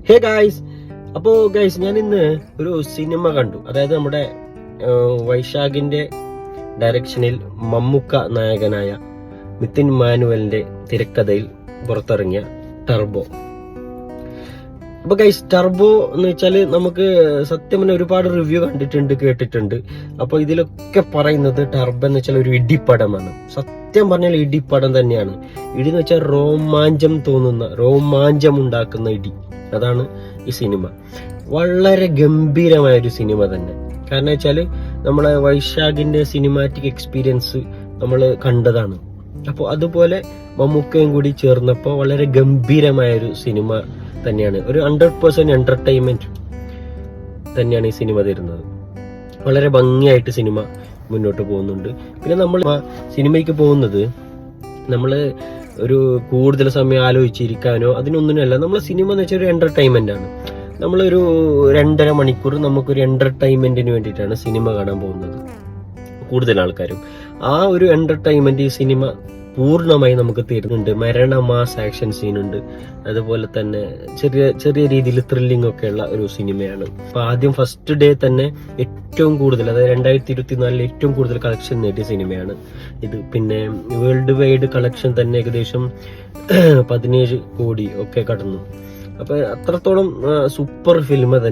Hey guys, അപ്പോൾ guys ഞാൻ ഇന്ന് ഒരു സിനിമ കണ്ടു. അതായത് നമ്മുടെ വൈശാഖിന്റെ ഡയറക്ഷനിൽ മമ്മൂക്ക നായകനായ നിതിൻ മാനുവലിന്റെ തിരക്കഥയിൽ പുറത്തിറങ്ങിയ ടർബോ. അപ്പൊ ഗൈസ്, ടർബോ എന്ന് വെച്ചാല് നമുക്ക് സത്യം പറഞ്ഞ ഒരുപാട് റിവ്യൂ കണ്ടിട്ടുണ്ട്, കേട്ടിട്ടുണ്ട്. അപ്പൊ ഇതിലൊക്കെ പറയുന്നത് ടർബോ എന്ന് വെച്ചാൽ ഒരു ഇടിപ്പടമാണ്. സത്യം പറഞ്ഞാൽ ഇടിപ്പടം തന്നെയാണ്. ഇടി എന്ന് വെച്ചാൽ രോമാഞ്ചം ഉണ്ടാക്കുന്ന ഇടി. അതാണ് ഈ സിനിമ. വളരെ ഗംഭീരമായ ഒരു സിനിമ തന്നെ. കാരണം വെച്ചാല് നമ്മളെ വൈശാഖിന്റെ സിനിമാറ്റിക് എക്സ്പീരിയൻസ് നമ്മൾ കണ്ടതാണ്. അപ്പോൾ അതുപോലെ മമ്മൂക്കയും കൂടി ചേർന്നപ്പോൾ വളരെ ഗംഭീരമായ ഒരു സിനിമ തന്നെയാണ്. ഒരു 100% എന്റർടൈൻമെന്റ് തന്നെയാണ് ഈ സിനിമ തരുന്നത്. വളരെ ഭംഗിയായിട്ട് സിനിമ മുന്നോട്ട് പോകുന്നുണ്ട്. പിന്നെ നമ്മൾ സിനിമയ്ക്ക് പോകുന്നത് നമ്മള് ഒരു കൂടുതൽ സമയം ആലോചിച്ചിരിക്കാനോ അതിനൊന്നിനല്ല. നമ്മളെ സിനിമ എന്ന് വെച്ചാൽ ഒരു എന്റർടൈൻമെന്റ് ആണ്. നമ്മളൊരു 2.5 മണിക്കൂർ നമുക്കൊരു എന്റർടൈൻമെന്റിന് വേണ്ടിയിട്ടാണ് സിനിമ കാണാൻ പോകുന്നത് കൂടുതൽ ആൾക്കാരും. ആ ഒരു എന്റർടൈൻമെന്റ് ഈ സിനിമ പൂർണ്ണമായി നമുക്ക് തരുന്നുണ്ട്. മാസ് ആക്ഷൻ സീൻ ഉണ്ട്. അതുപോലെ തന്നെ ചെറിയ രീതിയിൽ ത്രില്ലിംഗ് ഒക്കെ ഉള്ള ഒരു സിനിമയാണ്. അപ്പൊ ആദ്യം ഫസ്റ്റ് ഡേ തന്നെ ഏറ്റവും കൂടുതൽ, അതായത് 2024 ഏറ്റവും കൂടുതൽ കളക്ഷൻ നേടിയ സിനിമയാണ് ഇത്. പിന്നെ വേൾഡ് വൈഡ് കളക്ഷൻ തന്നെ ഏകദേശം 17 കോടി ഒക്കെ കടന്നു. അപ്പൊ അത്രത്തോളം സൂപ്പർ ഫിലിം തന്നെ.